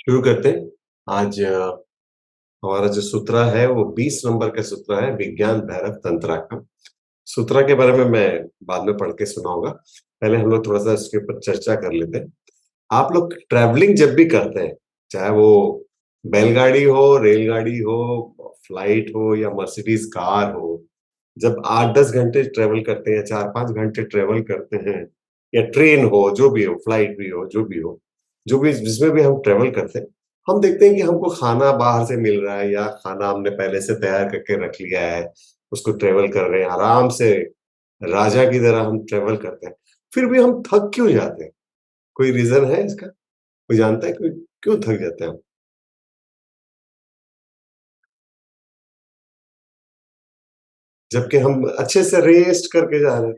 शुरू करते हैं। आज हमारा जो सूत्रा है वो 20 नंबर का सूत्रा है, विज्ञान भैरव तंत्रा का। सूत्रा के बारे में मैं बाद में पढ़ के सुनाऊंगा। पहले हम लोग थोड़ा सा इसके ऊपर चर्चा कर लेते हैं। आप लोग ट्रैवलिंग जब भी करते हैं, चाहे वो बैलगाड़ी हो, रेलगाड़ी हो, फ्लाइट हो या मर्सिडीज कार हो, जब 8-10 घंटे ट्रेवल करते हैं या 4-5 घंटे ट्रेवल करते हैं, या ट्रेन हो, जो भी हो, फ्लाइट भी हो, जो भी हो, जो भी जिसमें भी हम ट्रेवल करते हैं, हम देखते हैं कि हमको खाना बाहर से मिल रहा है या खाना हमने पहले से तैयार करके रख लिया है, उसको ट्रेवल कर रहे हैं आराम से, राजा की तरह हम ट्रेवल करते हैं। फिर भी हम थक क्यों जाते हैं? कोई रीजन है इसका? कोई जानता है कोई क्यों थक जाते हैं हम? जबकि हम अच्छे से रेस्ट करके जा रहे हैं।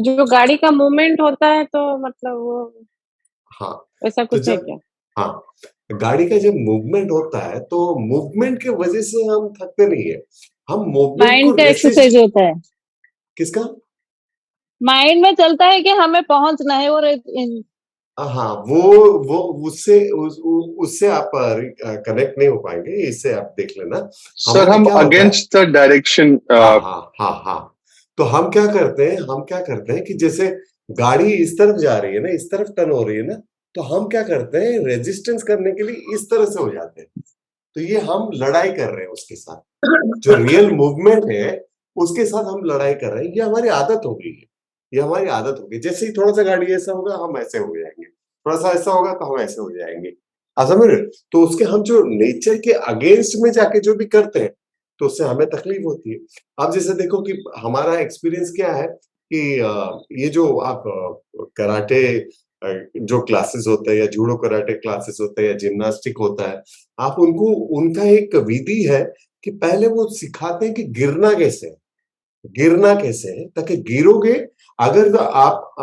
जो गाड़ी का मूवमेंट होता है तो मतलब वो हाँ, ऐसा तो कुछ है जब क्या? हाँ, गाड़ी का जब मूवमेंट होता है तो मूवमेंट की वजह से हम थकते नहीं है। हम मूवमेंट को माइंड का रेसिस्ट। एक्सरसाइज होता है। किसका? माइंड में चलता है कि हमें पहुंचना है और हाँ, वो उससे आप कनेक्ट नहीं हो पाएंगे, इससे आप देख लेना। सर हमारा हम क्या होता है? Against the direction. हाँ हाँ हाँ हाँ। तो हम क्या करते हैं कि जैसे गाड़ी इस तरफ जा रही है ना, इस तरफ टर्न हो रही है ना, तो हम क्या करते हैं, रेजिस्टेंस करने के लिए इस तरह से हो जाते हैं। तो ये हम लड़ाई कर रहे हैं उसके साथ। जो रियल मूवमेंट है उसके साथ हम लड़ाई कर रहे हैं। ये हमारी आदत हो गई है। ये हमारी आदत हो गई। जैसे ही थोड़ा सा गाड़ी ऐसा होगा हम ऐसे हो जाएंगे, थोड़ा सा ऐसा होगा तो हम ऐसे हो जाएंगे। आप समझ रहे हो? तो उसके हम जो नेचर के अगेंस्ट में जाके जो भी करते हैं तो उससे हमें तकलीफ होती है। अब जैसे देखो कि हमारा एक्सपीरियंस क्या है कि ये जो आप कराटे जो क्लासेस होते हैं या जूडो कराटे क्लासेस होते हैं या जिम्नास्टिक होता है, आप उनको, उनका एक विधि है कि पहले वो सिखाते हैं कि गिरना कैसे है ताकि गिरोगे। अगर तो आप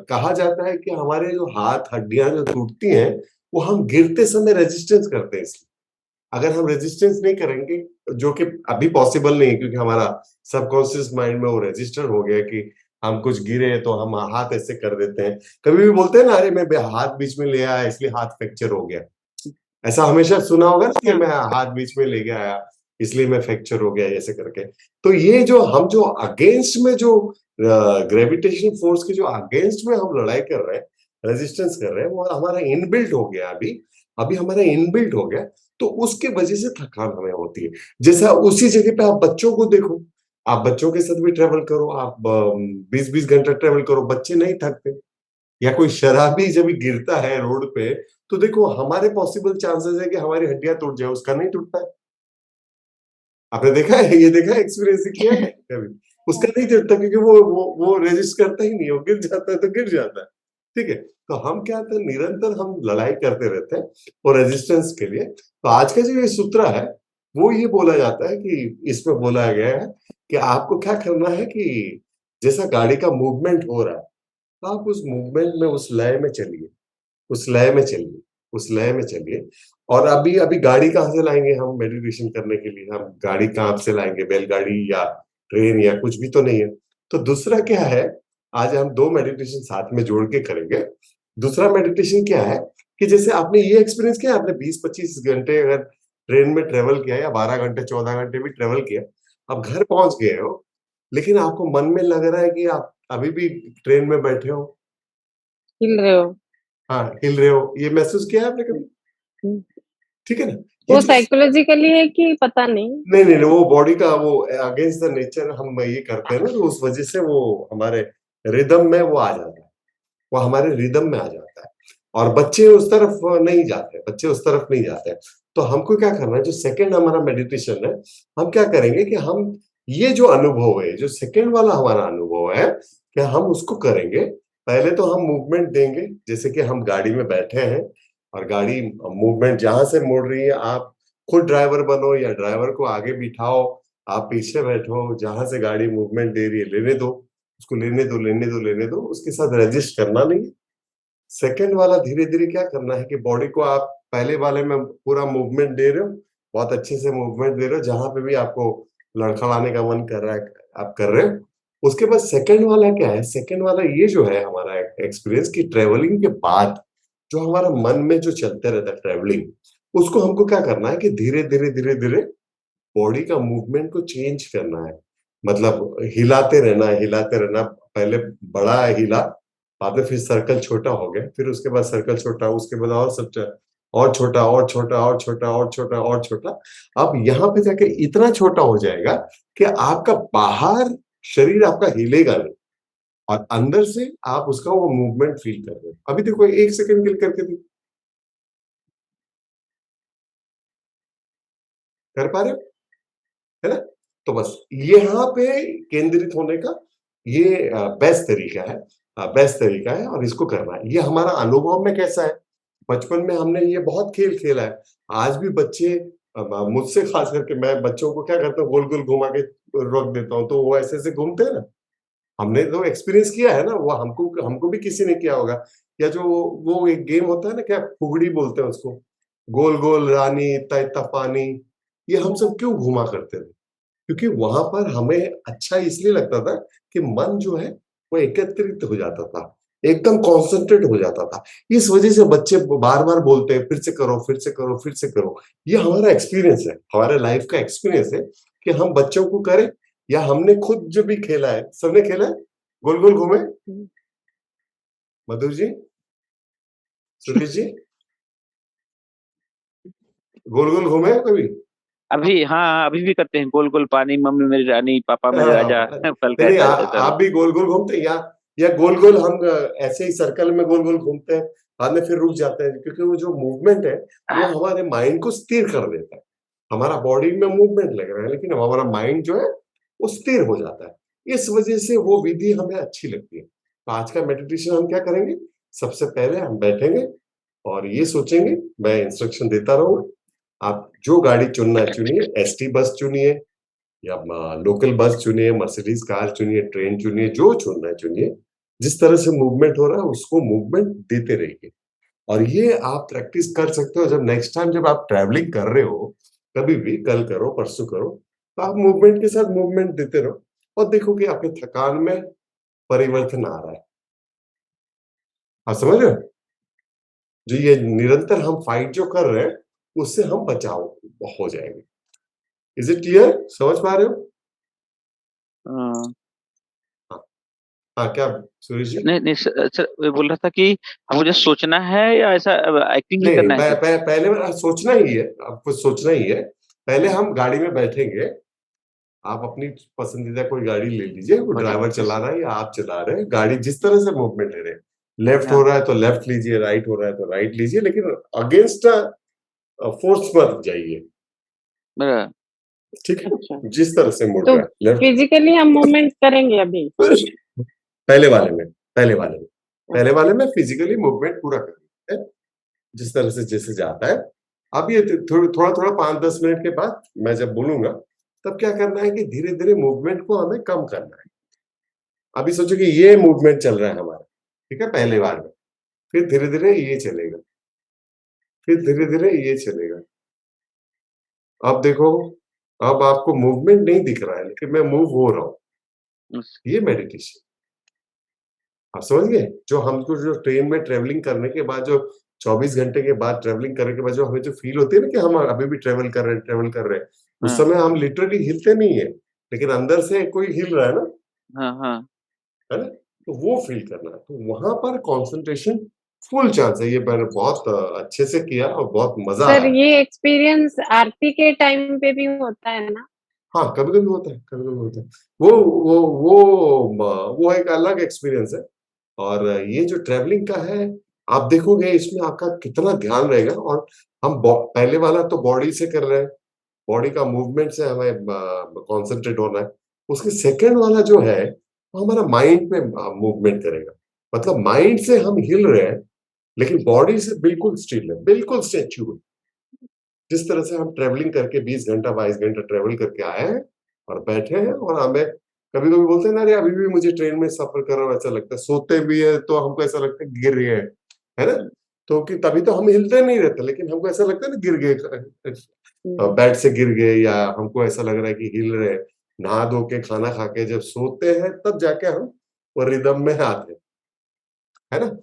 कहा जाता है कि हमारे जो हाथ हड्डियां जो टूटती हैं वो हम गिरते समय रेजिस्टेंस करते हैं, इसलिए अगर हम रेजिस्टेंस नहीं करेंगे, जो कि अभी पॉसिबल नहीं है क्योंकि हमारा सबकॉन्शियस माइंड में वो रजिस्टर हो गया कि हम कुछ गिरे तो हम हाथ ऐसे कर देते हैं। कभी भी बोलते हैं ना, अरे मैं हाथ बीच में ले आया इसलिए हाथ फ्रैक्चर हो गया। ऐसा हमेशा सुना होगा ना कि मैं हाथ बीच में ले गया इसलिए मैं फ्रैक्चर हो गया ऐसे करके। तो ये जो हम जो अगेंस्ट में जो ग्रेविटेशन फोर्स के जो अगेंस्ट में हम लड़ाई कर रहे हैं, रेजिस्टेंस कर रहे हैं, वो हमारा इनबिल्ट हो गया। अभी अभी हमारा इनबिल्ट हो गया। तो उसके वजह से थकान हमें होती है। जैसा उसी जगह पे आप बच्चों को देखो, आप बच्चों के साथ भी ट्रेवल करो, आप 20-20 घंटा ट्रेवल करो, बच्चे नहीं थकते। या कोई शराबी जब गिरता है रोड पे तो देखो हमारे पॉसिबल चांसेस है कि हमारी हड्डियां टूट जाए, उसका नहीं टूटता है। आपने देखा है? ये देखा है, एक्सपीरियंस किया है कभी? उसका नहीं टूटता क्योंकि वो रेजिस्ट करता ही नहीं है, वो गिर जाता है तो गिर जाता है। ठीक है? तो हम क्या करते हैं, निरंतर हम लड़ाई करते रहते हैं और रेजिस्टेंस के लिए। तो आज का जो ये सूत्र है वो ये बोला जाता है कि इसमें बोला गया है कि आपको क्या करना है कि जैसा गाड़ी का मूवमेंट हो रहा है, तो आप उस मूवमेंट में, उस लय में चलिए, उस लय में चलिए, उस लय में चलिए। और अभी अभी गाड़ी कहाँ से लाएंगे हम मेडिटेशन करने के लिए? हम गाड़ी कहाँ से लाएंगे? बैलगाड़ी या ट्रेन या कुछ भी तो नहीं है। तो दूसरा क्या है, आज हम दो मेडिटेशन साथ में जोड़ के करेंगे। दूसरा मेडिटेशन क्या है कि जैसे आपने ये एक्सपीरियंस किया, आपने 20-25 घंटे अगर ट्रेन में ट्रेवल किया या 12 घंटे 14 घंटे भी ट्रेवल किया, अब घर पहुंच गए हो, लेकिन आपको मन में लग रहा है कि आप अभी भी ट्रेन में बैठे हो। हिल रहे हो। हाँ, हिल रहे हो। ये महसूस किया है आपने कभी? हम्म। ठीक है ना? ये वो जो साइकोलॉजिकली है कि पता नहीं। नहीं नहीं नहीं, वो बॉडी का वो अगेंस्ट द नेचर हम ये करते हैं ना, तो उस वजह से वो हमारे रिदम में वो आ जाता है। वो हमारे रिदम में आ जाता है। और बच्चे उस तरफ नहीं जाते, बच्चे उस तरफ नहीं जाते। तो हमको क्या करना है, जो सेकंड हमारा मेडिटेशन है, हम क्या करेंगे कि हम ये जो अनुभव है, जो सेकंड वाला हमारा अनुभव है, कि हम उसको करेंगे। पहले तो हम मूवमेंट देंगे, जैसे कि हम गाड़ी में बैठे हैं और गाड़ी मूवमेंट जहां से मुड़ रही है, आप खुद ड्राइवर बनो या ड्राइवर को आगे बिठाओ, आप पीछे बैठो, जहां से गाड़ी मूवमेंट दे रही है लेने दो, उसको लेने दो लेने दो लेने दो, उसके साथ रजिस्ट करना नहीं है। सेकंड वाला धीरे धीरे क्या करना है कि बॉडी को आप पहले वाले में पूरा मूवमेंट दे रहे हो, बहुत अच्छे से मूवमेंट दे रहे हो, जहां पे भी आपको लड़खड़ाने का मन कर रहा है आप कर रहे हो। उसके बाद सेकंड वाला क्या है, सेकंड वाला ये जो है हमारा एक्सपीरियंस की ट्रेवलिंग के बाद जो हमारा मन में जो चलते रहता है ट्रैवलिंग, उसको हमको क्या करना है कि धीरे-धीरे बॉडी का मूवमेंट को चेंज करना है। मतलब हिलाते रहना, पहले बड़ा हिला, बाद में फिर सर्कल छोटा हो गया, फिर उसके बाद सर्कल छोटा, उसके बाद और सब और छोटा और छोटा और छोटा और छोटा और छोटा। अब यहाँ पे जाके इतना छोटा हो जाएगा कि आपका बाहर शरीर आपका हिलेगा नहीं और अंदर से आप उसका वो मूवमेंट फील कर रहे हो। अभी देखो 1 सेकंड के लिए करके देखो। कर पा रहे हो? है ना? तो बस यहाँ पे केंद्रित होने का ये बेस्ट तरीका है और इसको करना है। ये हमारा अनुभव में कैसा है? बचपन में हमने ये बहुत खेल खेला है। आज भी बच्चे मुझसे खास करके मैं बच्चों को क्या करता हूँ गोल-गोल घुमा के रख देता हूँ, तो वो ऐसे-ऐसे घूमते हैं ना। हमने तो एक्सपीरियंस किया है ना, वो हमको हमको भी किसी ने किया होगा। या जो वो एक गेम होता है ना, क्या फुगड़ी बोलते हैं उसको, गोल-गोल रानी, इत्ता-इत्ता पानी, ये हम सब क्यों घुमा करते थे? क्योंकि वहां पर हमें अच्छा इसलिए लगता था कि मन जो है वो एकत्रित हो जाता था, एकदम कॉन्सेंट्रेट हो जाता था। इस वजह से बच्चे बार बार बोलते हैं फिर से करो फिर से करो फिर से करो। ये हमारा एक्सपीरियंस है, हमारे लाइफ का एक्सपीरियंस है कि हम बच्चों को करें या हमने खुद जो भी खेला है, सबने खेला है। गोल गोल घूमे। मधुर जी, सुरेश जी, गोल गोल घूमे कभी? अभी हाँ, अभी भी करते हैं गोल गोल पानी, मम्मी मेरी रानी, पापा मेरे राजा, हाँ, फल का नहीं ऐसा ऐसा आप भी। भी गोल गोल घूमते हैं या गोल गोल हम ऐसे ही सर्कल में गोल गोल घूमते हैं, बाद में फिर रुक जाते हैं क्योंकि वो जो मूवमेंट है वो हमारे माइंड को स्थिर कर देता है। हमारा बॉडी में मूवमेंट लग रहा है लेकिन हमारा माइंड जो है वो स्थिर हो जाता है। इस वजह से वो विधि हमें अच्छी लगती है। तो आज का मेडिटेशन हम क्या करेंगे? सबसे पहले हम बैठेंगे और ये सोचेंगे, मैं इंस्ट्रक्शन देता रहूंगा, आप जो गाड़ी चुनना है चुनिए, एसटी बस चुनिए या लोकल बस चुनिए, मर्सिडीज कार चुनिए, ट्रेन चुनिए, जो चुनना है चुनिए। जिस तरह से मूवमेंट हो रहा है उसको मूवमेंट देते रहिए और ये आप प्रैक्टिस कर सकते हो। जब नेक्स्ट टाइम जब आप ट्रैवलिंग कर रहे हो, कभी भी, कल करो परसों करो, तो आप मूवमेंट के साथ मूवमेंट देते रहो और देखो कि आपके थकान में परिवर्तन आ रहा है। आप समझ रहे हो? जो ये निरंतर हम फाइट जो कर रहे हैं उससे हम बचाव हो जाएंगे। Is it clear? समझ पा रहे हो? हाँ। हाँ, हाँ, क्या सुरेश जी? नहीं नहीं सर, मैं बोल रहा था कि हमको जस्ट सोचना है या ऐसा एक्टिंग ही नहीं, करना है सर? पहले सोचना ही है, आपको सोचना ही है। पहले हम गाड़ी में बैठेंगे, आप अपनी पसंदीदा कोई गाड़ी ले लीजिए, वो ओके। ड्राइवर चला रहा है या आप चला रहे हैं, गाड़ी जिस तरह से मूवमेंट ले रहे हैं, लेफ्ट हो हाँ। रहा है तो लेफ्ट लीजिए, राइट हो रहा है तो राइट लीजिए, लेकिन अगेंस्ट फोर्स मत जाइए। बराबर। ठीक है? अच्छा, जिस तरह से मुड़ तो रहा है लेफ्ट। फिजिकली हम मूवमेंट करेंगे अभी? पहले वाले में पहले वाले में फिजिकली मूवमेंट पूरा करना है, जिस तरह से जैसे जाता है। अब ये थोड़ा थोड़ा 5-10 मिनट के बाद मैं जब बोलूंगा तब क्या करना है कि धीरे धीरे मूवमेंट को हमें कम करना है। अभी सोचो कि ये मूवमेंट चल रहा है हमारा, ठीक है, पहले बार में, फिर धीरे धीरे ये चलेगा, फिर धीरे धीरे ये चलेगा। अब देखो, अब आपको मूवमेंट नहीं दिख रहा है लेकिन मैं मूव हो रहा हूं। उस- ये मेडिटेशन, आप समझ गए? जो हमको जो ट्रेन में ट्रेवलिंग करने के बाद जो 24 घंटे के बाद ट्रेवलिंग करने के बाद जो हमें जो फील होती है ना कि हम अभी भी ट्रेवल कर रहे हैं, उस हाँ समय हम लिटरली हिलते नहीं है लेकिन अंदर से कोई हिल रहा है ना, हाँ हाँ। है ना? तो वो फील करना है, तो वहां पर कंसंट्रेशन फुल चांस है। ये मैंने बहुत अच्छे से किया और बहुत मजा सर आया। ये एक्सपीरियंस आरती के टाइम पे भी होता है ना? हाँ, कभी कभी होता है, कभी कभी होता है। वो एक अलग एक्सपीरियंस है। और ये जो ट्रैवलिंग का है, आप देखोगे इसमें आपका कितना ध्यान रहेगा। और हम पहले वाला तो बॉडी से कर रहे हैं, बॉडी का मूवमेंट से हमें कॉन्सेंट्रेट होना है। उसके सेकंड वाला जो है वो हमारा माइंड में मूवमेंट करेगा। मतलब माइंड से हम हिल रहे हैं लेकिन बॉडी से बिल्कुल स्टिल है, बिल्कुल स्टेच्यू है। जिस तरह से हम ट्रेवलिंग करके 20 घंटा 22 घंटा ट्रेवल करके आए हैं और बैठे हैं और हमें कभी कभी बोलते हैं ना, अरे अभी भी मुझे ट्रेन में सफर कर रहा हूं ऐसा लगता है, सोते भी है तो हमको ऐसा लगता है गिर गए, है ना? तो कि तभी तो हम हिलते नहीं रहते लेकिन हमको ऐसा लगता है ना गिर गए, हुँ, बेड से गिर गए, या हमको ऐसा लग रहा है कि हिल रहे हैं। नहा धो के खाना खा के जब सोते हैं तब जाके हम वो रिदम में आते हैं, है ना?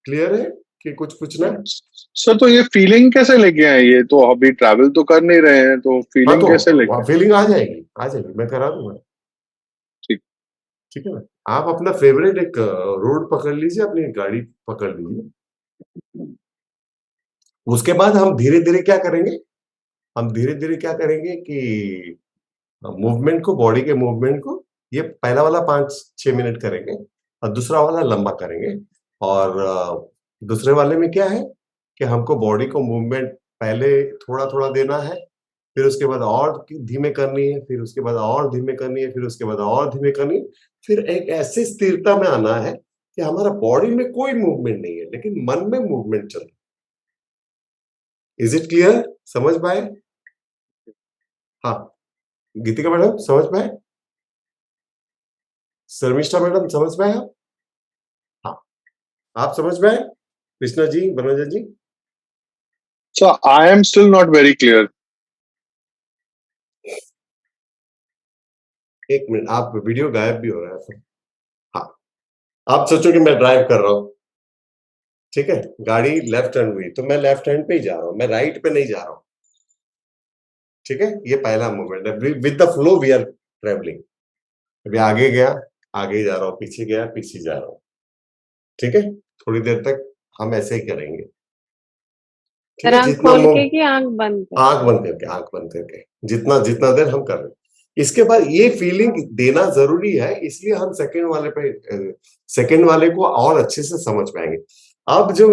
क्लियर है कि कुछ पूछना है? सर तो ये फीलिंग कैसे लेके आए? ये तो अभी ट्रैवल तो कर नहीं रहे हैं, तो हाँ, फीलिंग कैसे लेके तो आए? फीलिंग आ जाएगी, आ जाएगी, मैं करा दूंगा। ठीक। ठीक है ना? आप अपना फेवरेट एक रोड पकड़ लीजिए, अपनी गाड़ी पकड़ लीजिए। उसके बाद हम धीरे धीरे क्या करेंगे, हम धीरे धीरे क्या करेंगे कि मूवमेंट को, बॉडी के मूवमेंट को, ये पहला वाला 5-6 मिनट करेंगे और दूसरा वाला लंबा करेंगे। और दूसरे वाले में क्या है कि हमको बॉडी को मूवमेंट पहले थोड़ा थोड़ा देना है, फिर उसके बाद और धीमे करनी है, फिर उसके बाद और धीमे करनी है, फिर उसके बाद और धीमे करनी है। फिर एक ऐसी स्थिरता में आना है कि हमारा बॉडी में कोई मूवमेंट नहीं है, लेकिन मन में मूवमेंट चल रहा है। Is it clear? समझ पाए? हाँ, गीतिका मैडम समझ पाए? शर्मिष्ठा मैडम समझ पाए आप? हाँ, आप समझ पाए? कृष्णा जी, बनोजा जी? So I am still not very clear. एक मिनट, आप वीडियो गायब भी हो रहा है तो। हाँ, आप सोचो कि मैं ड्राइव कर रहा हूँ, ठीक है, गाड़ी लेफ्ट हैंड हुई तो मैं लेफ्ट हैंड पे ही जा रहा हूँ, मैं राइट पे नहीं जा रहा हूँ। ठीक है, ये पहला मूवमेंट है, with the flow we are travelling. अभी आगे गया, आगे जा रहा हूँ, पीछे गया, पीछे जा रहा हूँ। ठीक है, थोड़ी देर तक हम ऐसे ही करेंगे। ठीक सर है, आँख जितना खोल के कि आँख बंद आंख करके? बंद करके, आंख बंद करके, जितना जितना देर हम कर रहे हैं। इसके बाद ये फीलिंग देना जरूरी है, इसलिए हम सेकंड वाले को और अच्छे से समझ पाएंगे। अब जो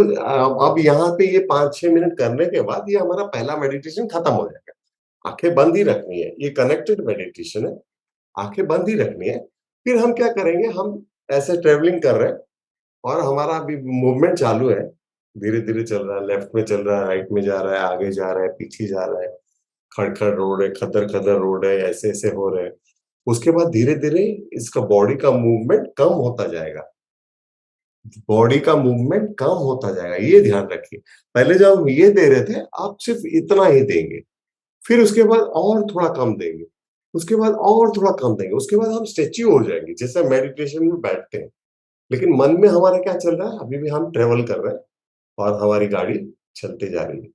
अब यहाँ पे ये 5-6 मिनट करने के बाद ये हमारा पहला मेडिटेशन खत्म हो जाएगा। आंखें बंद ही रखनी है, ये कनेक्टेड मेडिटेशन है, आंखें बंद ही रखनी है। फिर हम क्या करेंगे, हम ऐसे ट्रेवलिंग कर रहे हैं और हमारा अभी मूवमेंट चालू है, धीरे धीरे चल रहा है, लेफ्ट में चल रहा है, राइट में जा रहा है, आगे जा रहा है, पीछे जा रहा है, खड़-खड़ रोड है, खदर-खदर रोड है, ऐसे-ऐसे हो रहे हैं। उसके बाद धीरे-धीरे इसका बॉडी का मूवमेंट कम होता जाएगा। बॉडी का मूवमेंट कम होता जाएगा, ये ध्यान रखिए। पहले जब हम ये दे रहे थे, आप सिर्फ इतना ही देंगे, फिर उसके बाद और थोड़ा कम देंगे, उसके बाद और थोड़ा कम देंगे, उसके बाद हम स्टैच्यू हो जाएंगे, जैसे मेडिटेशन में बैठते हैं। लेकिन मन में हमारा क्या चल रहा है? अभी भी हम ट्रेवल कर रहे हैं और हमारी गाड़ी चलते जा रही है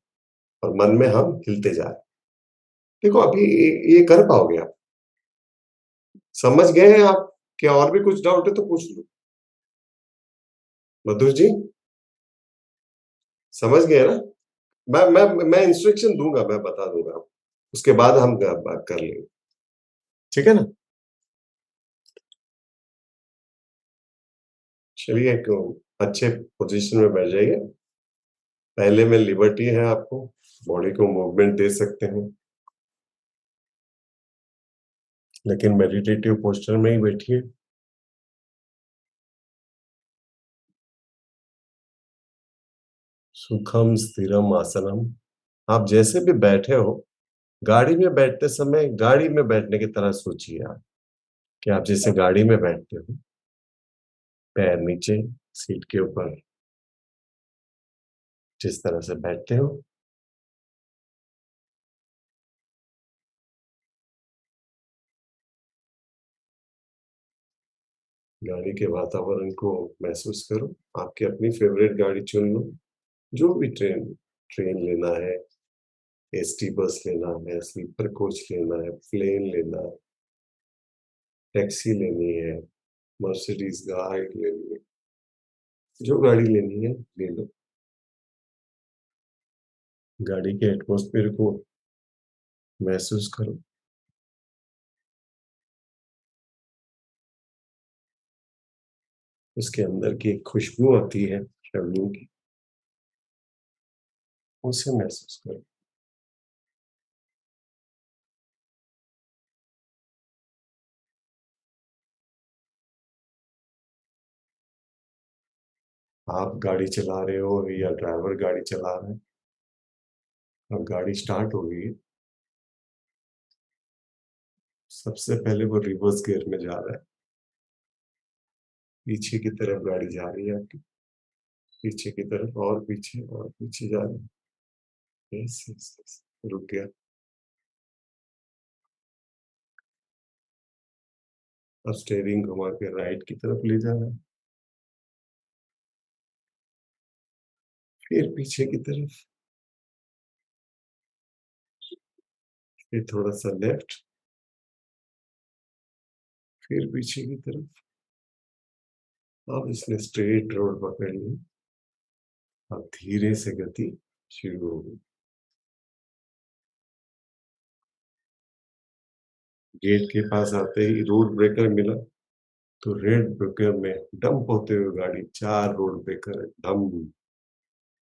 और मन में हम हिलते जा रहे हैं। देखो, अभी ये कर पाओगे आप? समझ गए हैं आप? क्या और भी कुछ डाउट है तो पूछ लो। मधुर जी, समझ गए ना? मैं इंस्ट्रक्शन दूंगा, मैं बता दूंगा आपको, उसके बाद हम बात कर लेंगे। ठीक है ना? चलिए, एक अच्छे पोजीशन में बैठ जाइए। पहले में लिबर्टी है आपको, बॉडी को मूवमेंट दे सकते हैं, लेकिन मेडिटेटिव पोस्चर में ही बैठिए। सुखम स्थिरम आसनम। आप जैसे भी बैठे हो, गाड़ी में बैठते समय गाड़ी में बैठने की तरह सोचिए आप, कि आप जैसे गाड़ी में बैठते हो, पैर नीचे सीट के ऊपर, जिस तरह से बैठते हो, गाड़ी के वातावरण को महसूस करो। आपकी अपनी फेवरेट गाड़ी चुन लो, जो भी ट्रेन ट्रेन लेना है, एसटी बस लेना है, स्लीपर कोच लेना है, प्लेन लेना है, टैक्सी लेनी है, मर्सिडीज गाड़ी लेनी है, जो गाड़ी लेनी है ले लो। गाड़ी के एटमॉस्फेयर को महसूस करो। उसके अंदर की एक खुशबू आती है ट्रेवलिंग की, उसे महसूस करो। आप गाड़ी चला रहे हो या ड्राइवर गाड़ी चला रहा है, अब गाड़ी स्टार्ट हो गई है, सबसे पहले वो रिवर्स गियर में जा रहा है, पीछे की तरफ गाड़ी जा रही है आपकी, पीछे की तरफ और पीछे जा रही है। यस, रुक गया। अब स्टेयरिंग घुमा के राइट की तरफ ले जा रहा है, फिर पीछे की तरफ, फिर थोड़ा सा लेफ्ट, फिर पीछे की तरफ। अब इसने स्ट्रेट रोड पकड़ ली। अब धीरे से गति शुरू हो गई। गेट के पास आते ही रोड ब्रेकर मिला, तो रेड ब्रेकर में डंप होते हुए गाड़ी, 4 रोड ब्रेकर है, धम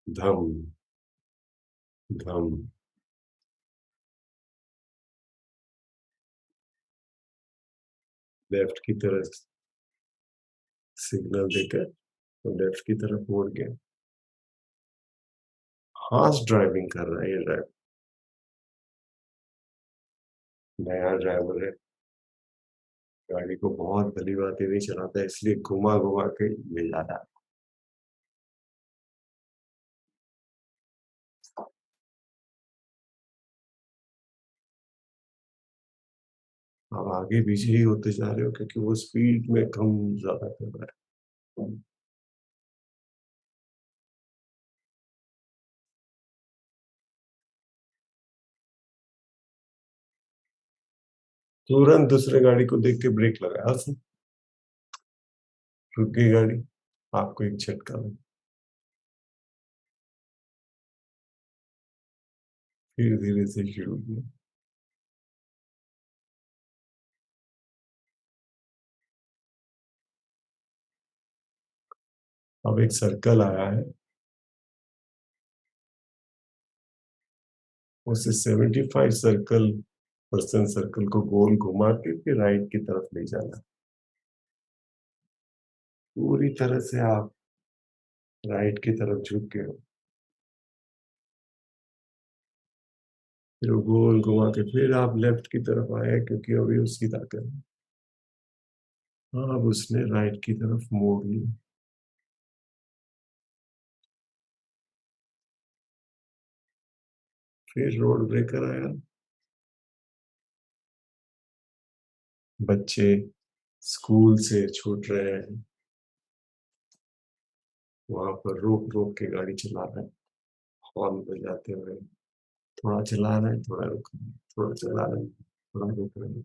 धम धम। लेफ्ट की तरफ सिग्नल देकर तो लेफ्ट की तरफ मोड़ गया। फास्ट ड्राइविंग कर रहा है ये ड्राइवर, नया ड्राइवर है, गाड़ी को बहुत भली बातें नहीं चलाता, इसलिए घुमा घुमा के ले जा रहा है। अब आगे पीछे ही होते जा रहे हो क्योंकि वो स्पीड में कम ज्यादा कर रहा है। तुरंत दूसरे गाड़ी को देख के ब्रेक लगाया उसने, रुक गई गाड़ी, आपको एक झटका लगा, फिर धीरे से शुरू किया। अब एक सर्कल आया है, उसे 75% सर्कल को गोल घुमा के फिर राइट की तरफ ले जाना। पूरी तरह से आप राइट की तरफ झुक गए हो, फिर वो गोल घुमा के फिर आप लेफ्ट की तरफ आए क्योंकि अभी उसकी ताकत है। हाँ, अब उसने राइट की तरफ मोड़ लिया। फिर रोड ब्रेकर आया। बच्चे स्कूल से छूट रहे हैं, वहां पर रोक रोक के गाड़ी चला रहे हैं, हॉर्न बजाते हुए, थोड़ा चला रहे हैं, थोड़ा रुक रहे हैं, थोड़ा चला रहे हैं, थोड़ा रुक रहे हैं।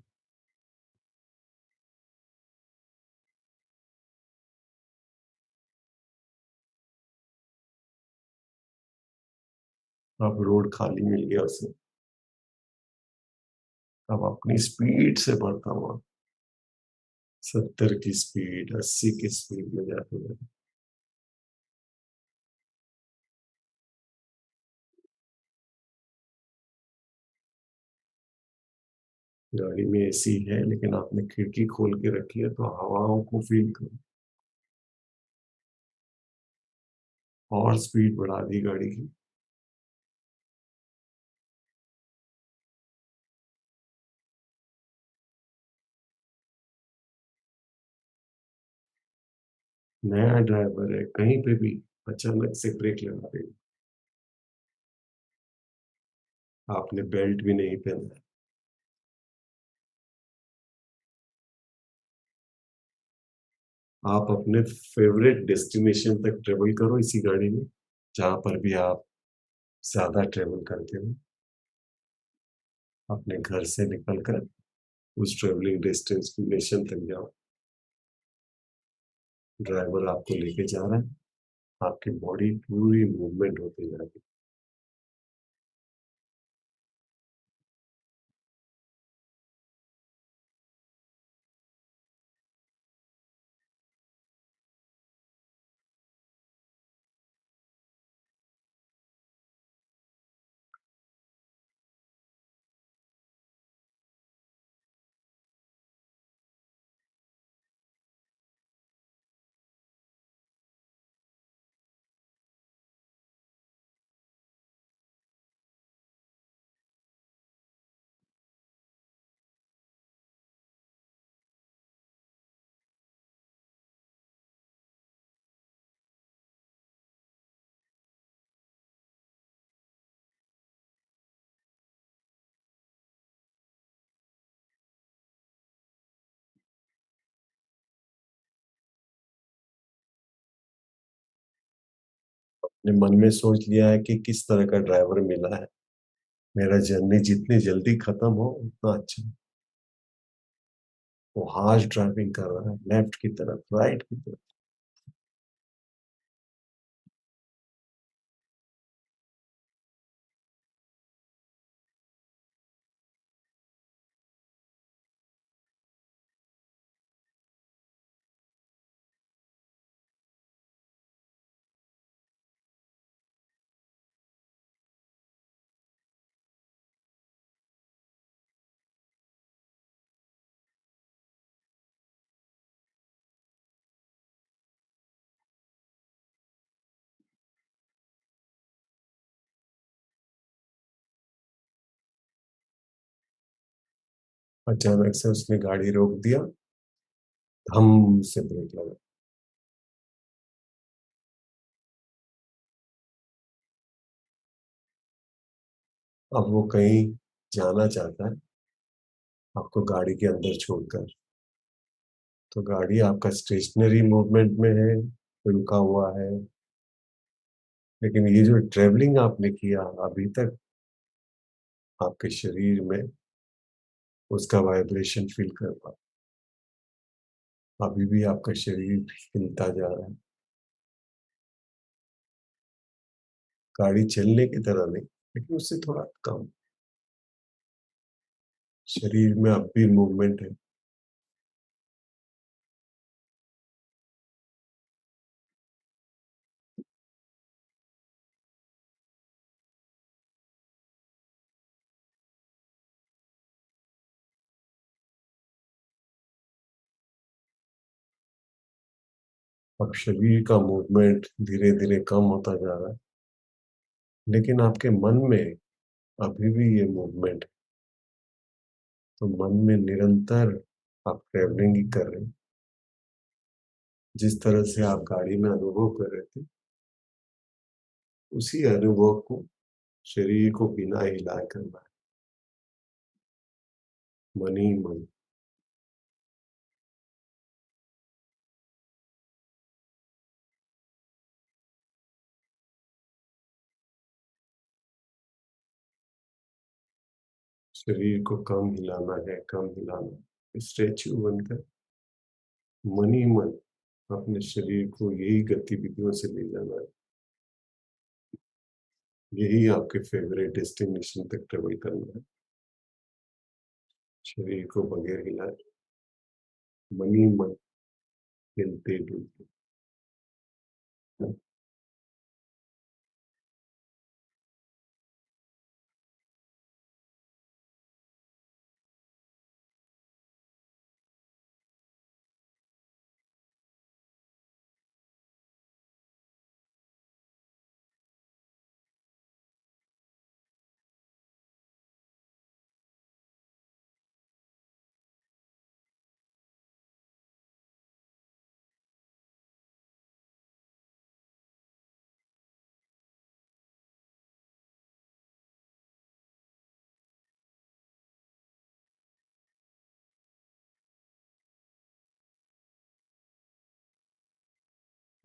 अब रोड खाली मिल गया उसे, अब अपनी स्पीड से बढ़ता हुआ 70 की स्पीड, 80 की स्पीड में जाते हुए। गाड़ी में एसी है लेकिन आपने खिड़की खोल के रखी है तो हवाओं को फील करो। और स्पीड बढ़ा दी गाड़ी की। नया ड्राइवर है, कहीं पे भी अचानक से ब्रेक लगा देगा। आपने बेल्ट भी नहीं पहना है। आप अपने फेवरेट डेस्टिनेशन तक ट्रेवल करो इसी गाड़ी में, जहां पर भी आप ज्यादा ट्रेवल करते हो। अपने घर से निकलकर उस ट्रेवलिंग डेस्टिनेशन तक जाओ। ड्राइवर आपको लेके जा रहा है, आपकी बॉडी पूरी मूवमेंट होती जा रही है। अपने मन में सोच लिया है कि किस तरह का ड्राइवर मिला है, मेरा जर्नी जितनी जल्दी खत्म हो उतना अच्छा। वो हार्श ड्राइविंग कर रहा है, लेफ्ट की तरफ, राइट की तरफ। अचानक से उसने गाड़ी रोक दिया, धम से ब्रेक लगा। अब वो कहीं जाना चाहता है आपको गाड़ी के अंदर छोड़कर। तो गाड़ी आपका स्टेशनरी मूवमेंट में है, रुका हुआ है, लेकिन ये जो ट्रेवलिंग आपने किया अभी तक, आपके शरीर में उसका वाइब्रेशन फील कर पा। अभी भी आपका शरीर हिलता जा रहा है, गाड़ी चलने की तरह नहीं, लेकिन उससे थोड़ा कम। शरीर में अब भी मूवमेंट है। अब शरीर का मूवमेंट धीरे धीरे कम होता जा रहा है, लेकिन आपके मन में अभी भी ये मूवमेंट है। तो मन में निरंतर आप ट्रेवलिंग ही कर रहे हैं। जिस तरह से आप गाड़ी में अनुभव कर रहे थे, उसी अनुभव को शरीर को बिना हिलाए करना है, मन ही मन। शरीर को कम हिलाना है, कम हिलाना। स्टैचू बनकर मन ही मन अपने शरीर को यही गतिविधियों से ले जाना है। यही आपके फेवरेट डेस्टिनेशन तक ट्रेवल करना है। शरीर को बगैर हिलाए, मन ही मन हिलते डुलते।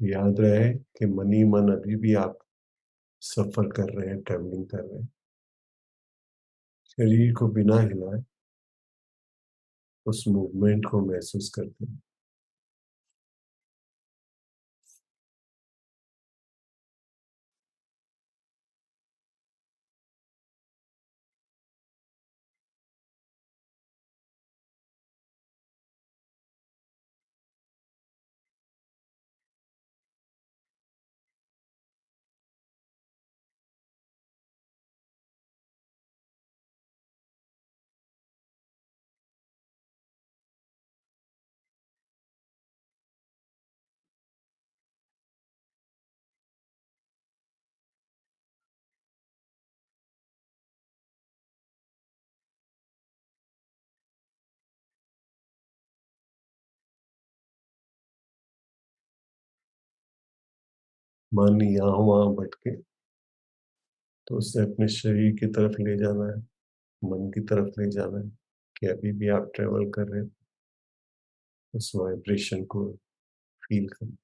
याद रहे कि मन ही मन अभी भी आप सफर कर रहे हैं, ट्रेवलिंग कर रहे हैं। शरीर को बिना हिलाए उस मूवमेंट को महसूस करते हैं। मन यहाँ वहां भटके तो उसे अपने शरीर की तरफ ले जाना है, मन की तरफ ले जाना है कि अभी भी आप ट्रेवल कर रहे हैं। उस वाइब्रेशन को फील करें।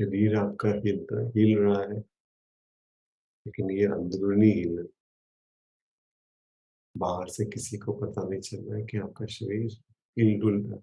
शरीर आपका हिल रहा है, लेकिन ये अंदरूनी हिल है। बाहर से किसी को पता नहीं चल रहा है कि आपका शरीर हिल डुल रहा है।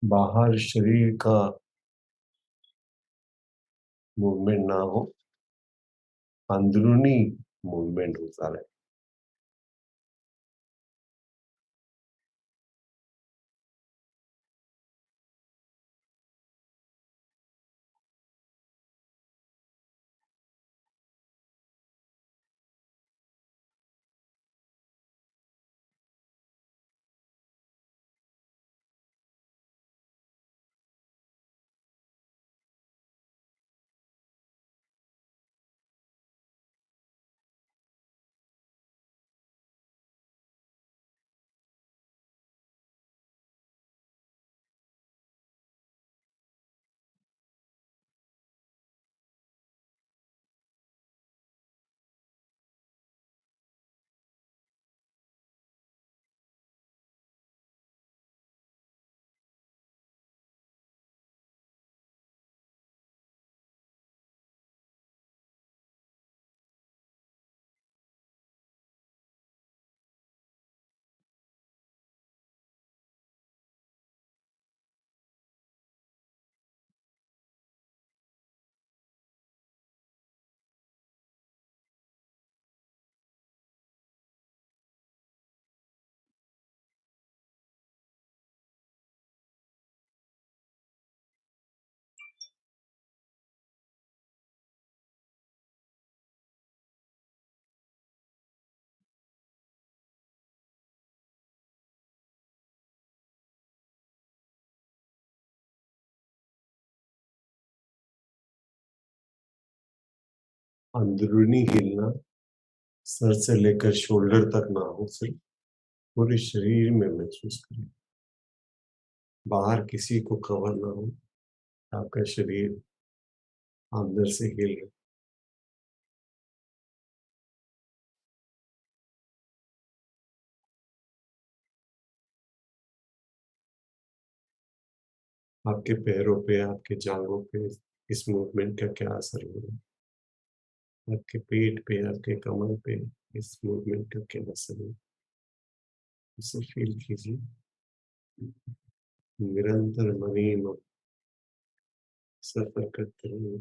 बाहर शरीर का मूवमेंट ना हो, अंदरूनी मूवमेंट होता रहे। अंदरूनी हिलना सर से लेकर शोल्डर तक ना हो, सिर्फ पूरे शरीर में महसूस करें। बाहर किसी को खबर ना हो, आपका शरीर अंदर से हिल रहा है। आपके पैरों पे, आपके जांघों पे इस मूवमेंट का क्या असर हो रहा है? आपके पेट पे, आपके कमर पे इस मूवमेंट का क्या असर हो रहा है? इसे फील कीजिए। निरंतर मनी सफर करते रहे।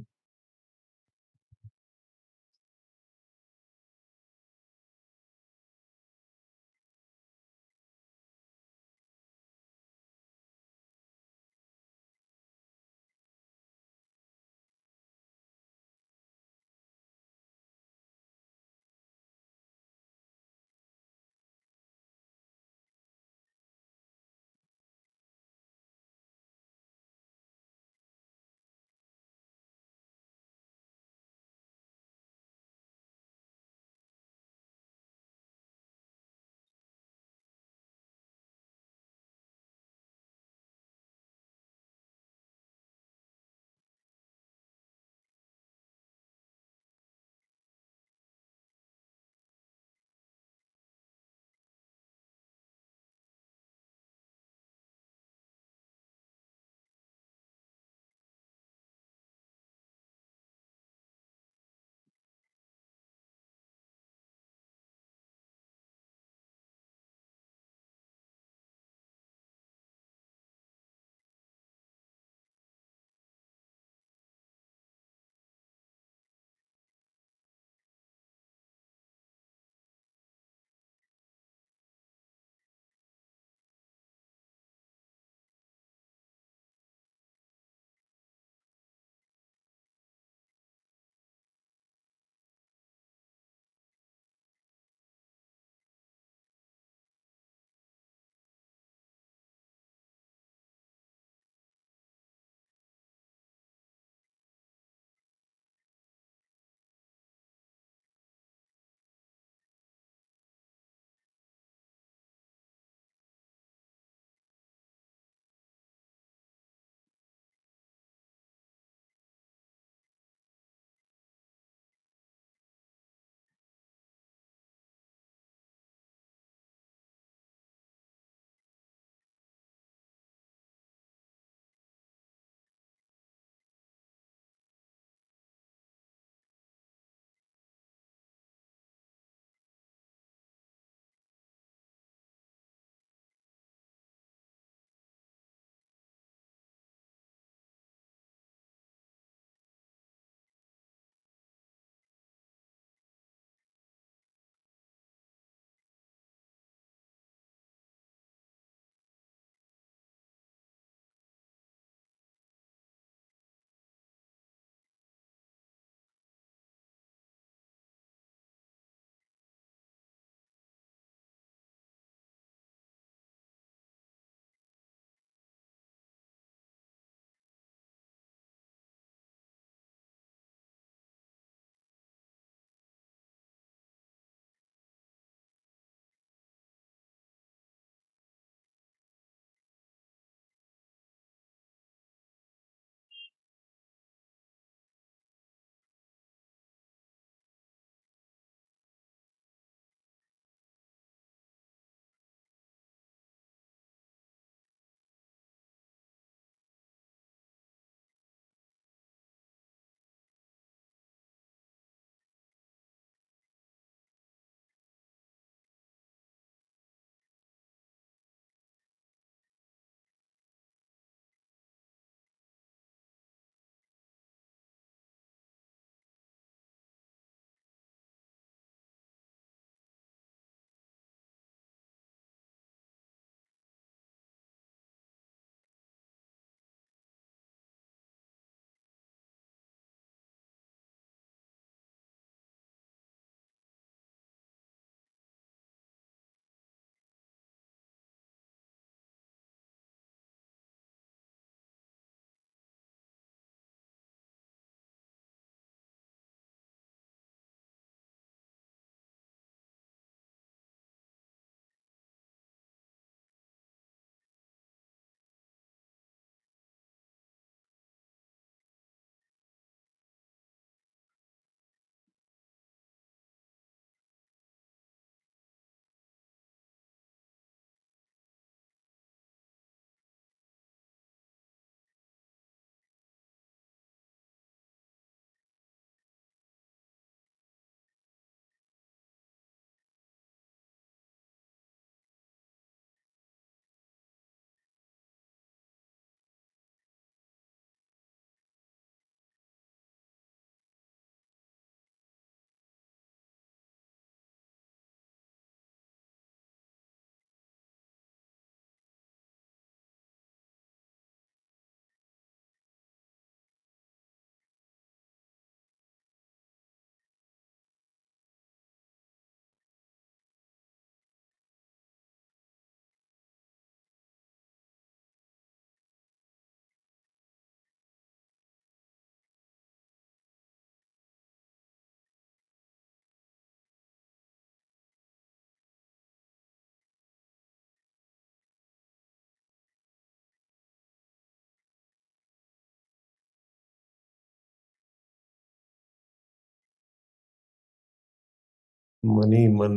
मन ही मन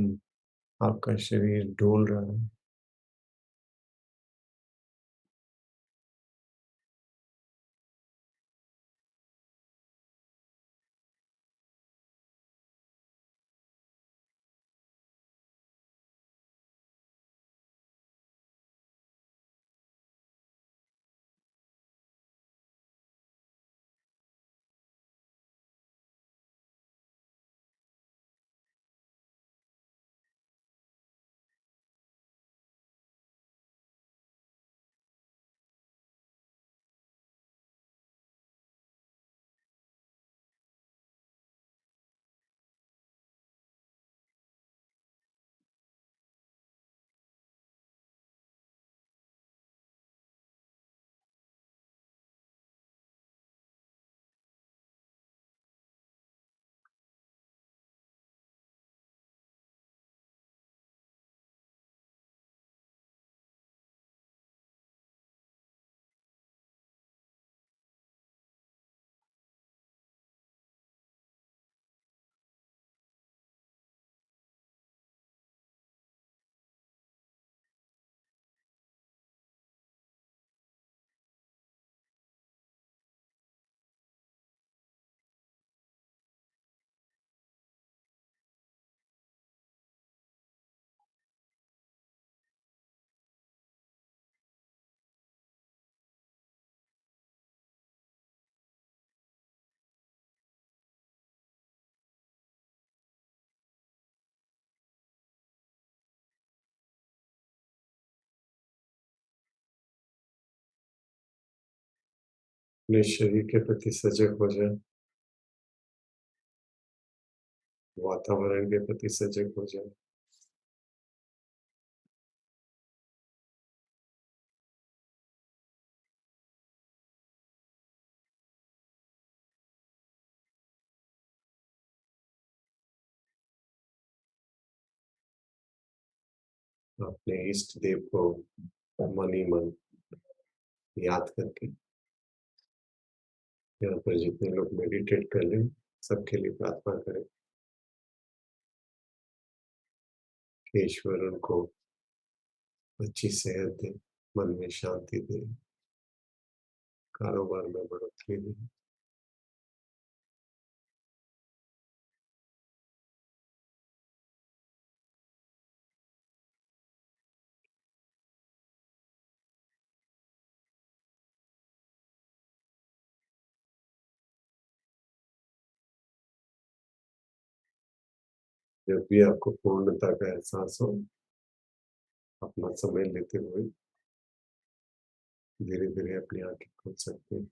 आपका शरीर डोल रहा है। अपने शरीर के प्रति सजग हो जाए, वातावरण के प्रति सजग हो जाए। अपने इष्ट देव को मन ही मन याद करके, यहाँ पर जितने लोग मेडिटेट कर रहे हैं सबके लिए प्रार्थना करें कि ईश्वर उनको अच्छी सेहत दे, मन में शांति दे, कारोबार में बढ़ोतरी दे। जब भी आपको पूर्णता का एहसास हो, अपना समय लेते हुए धीरे धीरे अपनी आंखें खोल सकते हैं।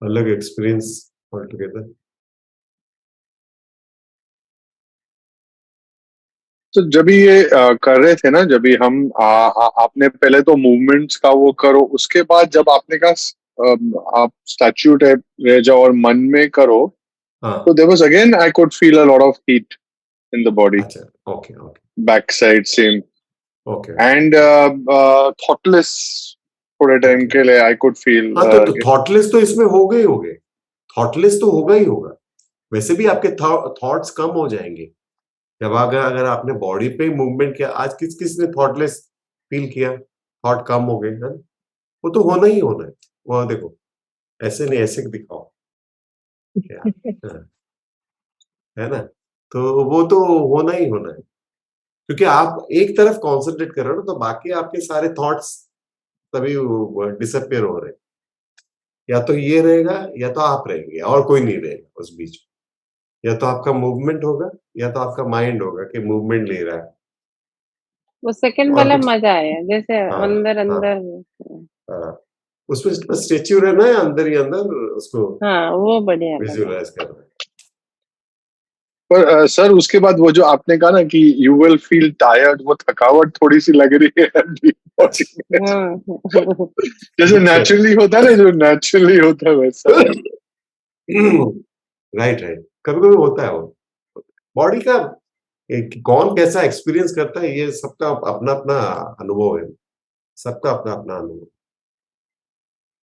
अलग एक्सपीरियंस ऑल टुगेदर। तो जब भी ये कर रहे थे ना, जब भी हम आपने पहले तो मूवमेंट्स का वो करो, उसके बाद जब आपने कहा आप स्टैच्यू टाइप रह जाओ और मन में करो, हाँ, तो there was again I could feel a lot of heat in the body, अच्छा, okay okay back side same, okay and thoughtless थोड़े टाइम ओके। के लिए आई कुड फील। हाँ, तो थॉटलेस तो इसमें हो गए होगे, थॉटलेस तो होगा ही होगा। वैसे भी आपके थॉट्स कम हो जाएंगे जब अगर अगर आपने बॉडी पे मूवमेंट किया। आज किस किस ने थॉटलेस फील किया, थॉट कम हो गए, है ना? वो तो होना ही होना है। वहां देखो, ऐसे नहीं, ऐसे दिखाओ क्या, हाँ, है ना? तो वो तो होना ही होना है, क्योंकि आप एक तरफ कॉन्सेंट्रेट कर रहे हो ना, तो बाकी आपके सारे थॉट्स तभी डिसअपियर हो रहे हैं। या तो ये रहेगा या तो आप रहेंगे, और कोई नहीं रहेगा उस बीच में। या तो आपका मूवमेंट होगा या तो आपका माइंड होगा कि मूवमेंट ले रहा है। वो सेकंड और वाला कुछ मजा आया, जैसे हाँ अंदर हाँ अंदर। हाँ, उसमें बस स्टेच्यू रहना है, अंदर ही अंदर उसको हाँ, वो बढ़िया लगा। विजुअलाइज करना है। पर सर उसके बाद वो जो आपने कहा ना कि यू विल फील टायर्ड, वो थकावट थोड़ी सी लग रही है अभी body में। हाँ जैसे नेचुरली होता है ना, जो नेचुरली होता है वैसा। राइट राइट, कभी कभी होता है वो बॉडी का। कौन कैसा एक्सपीरियंस करता है, ये सबका अपना अपना अनुभव है, सबका अपना अपना अनुभव।